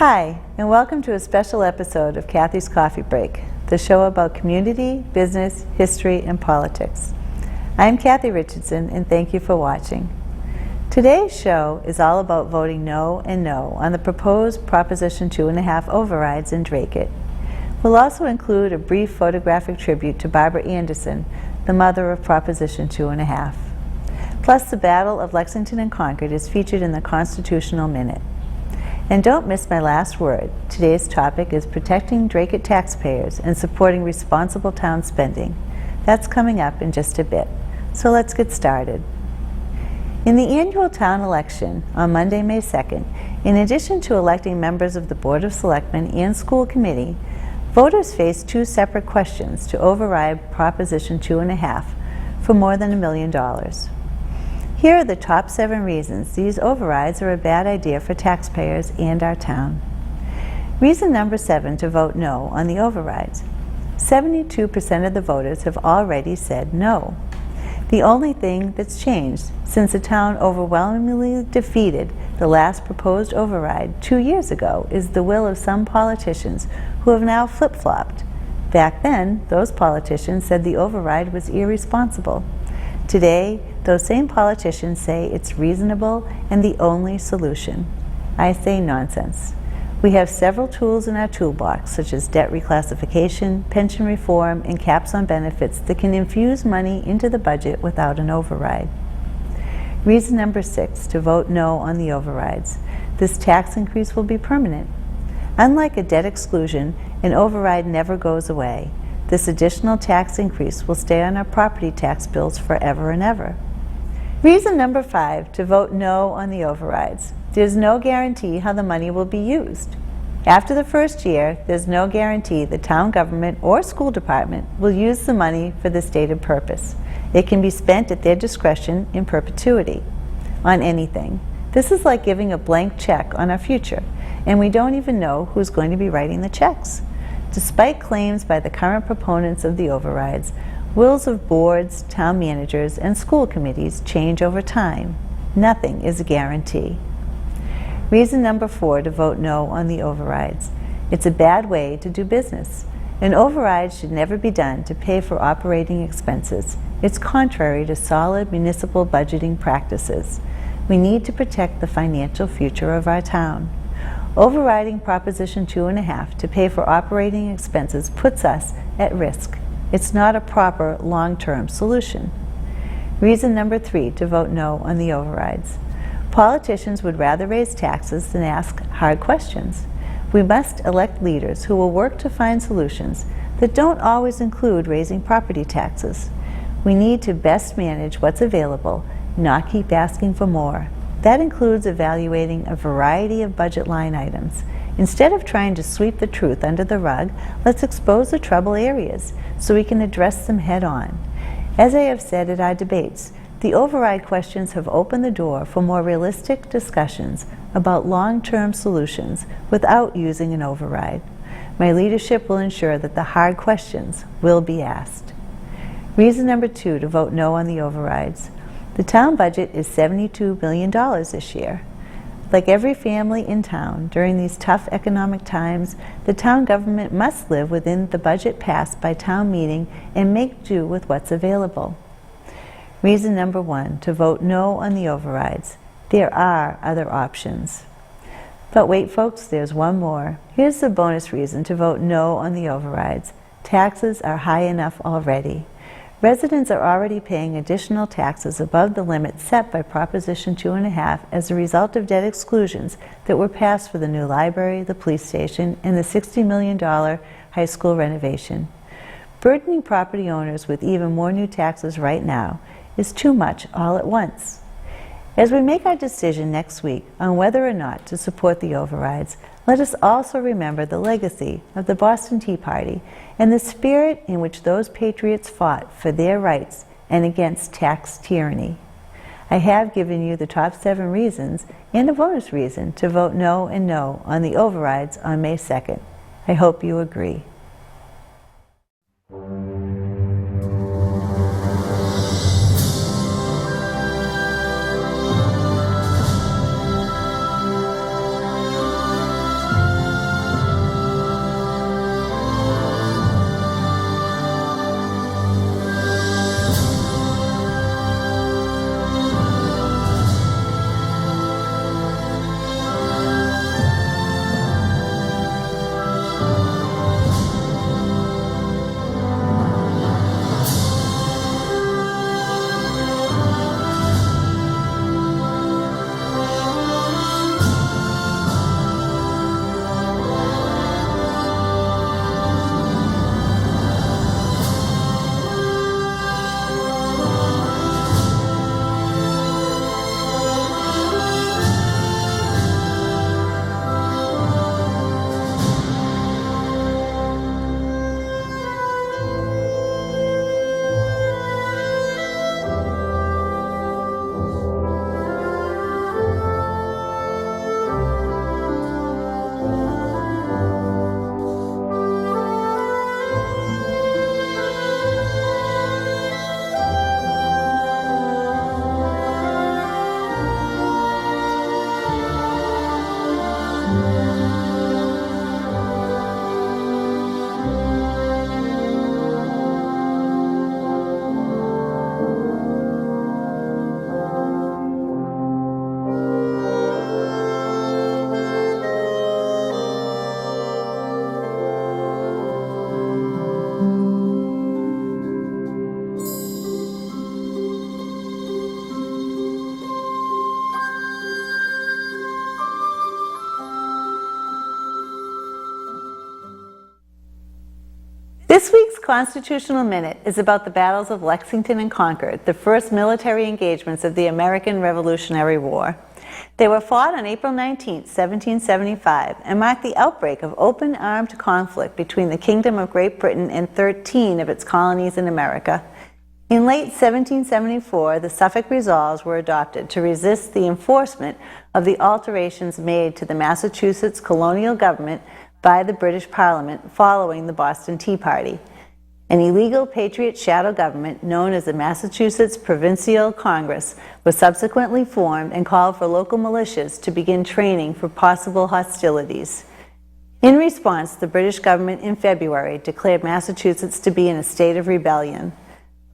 Hi, and welcome to a special episode of Cathy's Coffee Break, the show about community, business, history, and politics. I'm Cathy Richardson, and thank you for watching. Today's show is all about voting no and no on the proposed Proposition 2.5 overrides in Dracut. We'll also include a brief photographic tribute to Barbara Anderson, the mother of Proposition 2.5. Plus, the Battle of Lexington and Concord is featured in the Constitutional Minute. And don't miss my last word. Today's topic is protecting Dracut taxpayers and supporting responsible town spending. That's coming up in just a bit. So let's get started. In the annual town election on Monday, May 2nd, in addition to electing members of the Board of Selectmen and School Committee, voters face two separate questions to override Proposition 2.5 for more than $1 million. Here are the top 7 reasons these overrides are a bad idea for taxpayers and our town. Reason number 7 to vote no on the overrides. 72% of the voters have already said no. The only thing that's changed since the town overwhelmingly defeated the last proposed override 2 years ago is the will of some politicians who have now flip-flopped. Back then, those politicians said the override was irresponsible. Today, those same politicians say it's reasonable and the only solution. I say nonsense. We have several tools in our toolbox, such as debt reclassification, pension reform, and caps on benefits that can infuse money into the budget without an override. Reason number 6 to vote no on the overrides. This tax increase will be permanent. Unlike a debt exclusion, an override never goes away. This additional tax increase will stay on our property tax bills forever and ever. Reason number 5 to vote no on the overrides. There's no guarantee how the money will be used. After the first year, there's no guarantee the town government or school department will use the money for the stated purpose. It can be spent at their discretion in perpetuity on anything. This is like giving a blank check on our future, and we don't even know who's going to be writing the checks. Despite claims by the current proponents of the overrides, wills of boards, town managers, and school committees change over time. Nothing is a guarantee. Reason number 4 to vote no on the overrides. It's a bad way to do business. An override should never be done to pay for operating expenses. It's contrary to solid municipal budgeting practices. We need to protect the financial future of our town. Overriding Proposition 2.5 to pay for operating expenses puts us at risk. It's not a proper long-term solution. Reason number 3 to vote no on the overrides. Politicians would rather raise taxes than ask hard questions. We must elect leaders who will work to find solutions that don't always include raising property taxes. We need to best manage what's available, not keep asking for more. That includes evaluating a variety of budget line items. Instead of trying to sweep the truth under the rug, let's expose the trouble areas so we can address them head on. As I have said at our debates, the override questions have opened the door for more realistic discussions about long-term solutions without using an override. My leadership will ensure that the hard questions will be asked. Reason number 2 to vote no on the overrides. The town budget is $72 million this year. Like every family in town, during these tough economic times, the town government must live within the budget passed by town meeting and make do with what's available. Reason number 1 to vote no on the overrides. There are other options. But wait, folks, there's one more. Here's the bonus reason to vote no on the overrides. Taxes are high enough already. Residents are already paying additional taxes above the limit set by Proposition 2.5 as a result of debt exclusions that were passed for the new library, the police station, and the $60 million high school renovation. Burdening property owners with even more new taxes right now is too much all at once. As we make our decision next week on whether or not to support the overrides, let us also remember the legacy of the Boston Tea Party and the spirit in which those patriots fought for their rights and against tax tyranny. I have given you the top 7 reasons and a bonus reason to vote no and no on the overrides on May 2nd. I hope you agree. Constitutional Minute is about the battles of Lexington and Concord, the first military engagements of the American Revolutionary War. They were fought on April 19, 1775, and marked the outbreak of open armed conflict between the Kingdom of Great Britain and 13 of its colonies in America. In late 1774, the Suffolk Resolves were adopted to resist the enforcement of the alterations made to the Massachusetts colonial government by the British Parliament following the Boston Tea Party. An illegal Patriot shadow government known as the Massachusetts Provincial Congress was subsequently formed and called for local militias to begin training for possible hostilities. In response, the British government in February declared Massachusetts to be in a state of rebellion.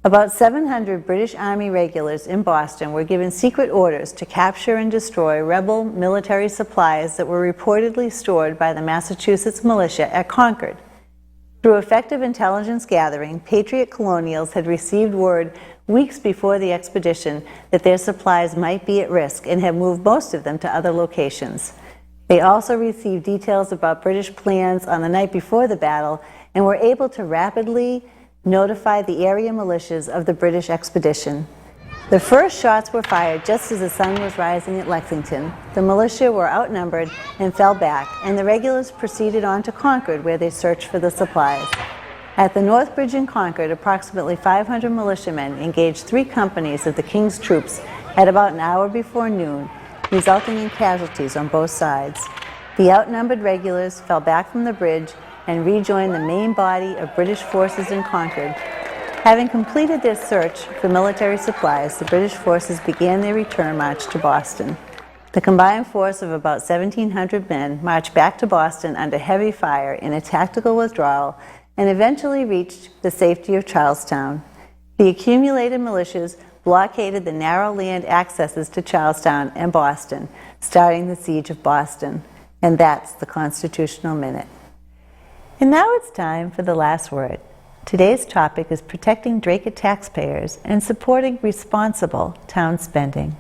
About 700 British Army regulars in Boston were given secret orders to capture and destroy rebel military supplies that were reportedly stored by the Massachusetts militia at Concord. Through effective intelligence gathering, Patriot colonials had received word weeks before the expedition that their supplies might be at risk and had moved most of them to other locations. They also received details about British plans on the night before the battle and were able to rapidly notify the area militias of the British expedition. The first shots were fired just as the sun was rising at Lexington. The militia were outnumbered and fell back, and the regulars proceeded on to Concord, where they searched for the supplies. At the North Bridge in Concord, approximately 500 militiamen engaged 3 companies of the King's troops at about an hour before noon, resulting in casualties on both sides. The outnumbered regulars fell back from the bridge and rejoined the main body of British forces in Concord. Having completed their search for military supplies, the British forces began their return march to Boston. The combined force of about 1,700 men marched back to Boston under heavy fire in a tactical withdrawal and eventually reached the safety of Charlestown. The accumulated militias blockaded the narrow land accesses to Charlestown and Boston, starting the siege of Boston. And that's the Constitutional Minute. And now it's time for the last word. Today's topic is protecting Dracut taxpayers and supporting responsible town spending.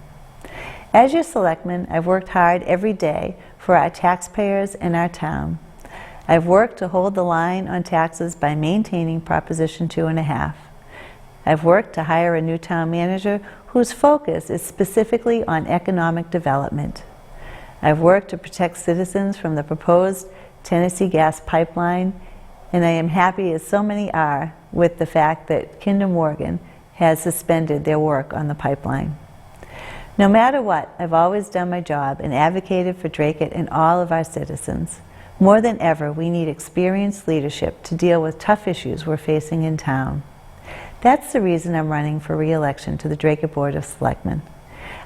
As your selectman, I've worked hard every day for our taxpayers and our town. I've worked to hold the line on taxes by maintaining Proposition 2.5. I've worked to hire a new town manager whose focus is specifically on economic development. I've worked to protect citizens from the proposed Tennessee gas pipeline, and I am happy, as so many are, with the fact that Kinder Morgan has suspended their work on the pipeline. No matter what, I've always done my job and advocated for Dracut and all of our citizens. More than ever, we need experienced leadership to deal with tough issues we're facing in town. That's the reason I'm running for re-election to the Dracut Board of Selectmen.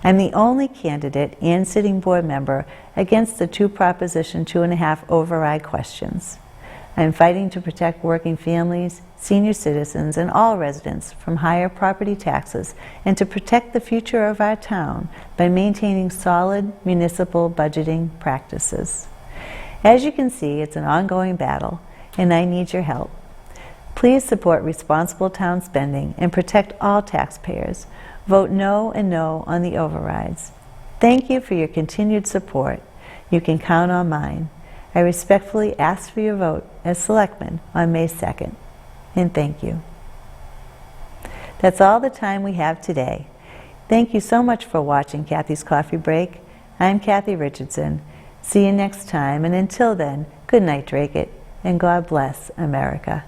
I'm the only candidate and sitting board member against the 2 Proposition 2.5 override questions. I'm fighting to protect working families, senior citizens, and all residents from higher property taxes and to protect the future of our town by maintaining solid municipal budgeting practices. As you can see, it's an ongoing battle, and I need your help. Please support responsible town spending and protect all taxpayers. Vote no and no on the overrides. Thank you for your continued support. You can count on mine. I respectfully ask for your vote as selectman on May 2nd. And thank you. That's all the time we have today. Thank you so much for watching Cathy's Coffee Break. I'm Cathy Richardson. See you next time, and until then, good night, Dracut, and God bless America.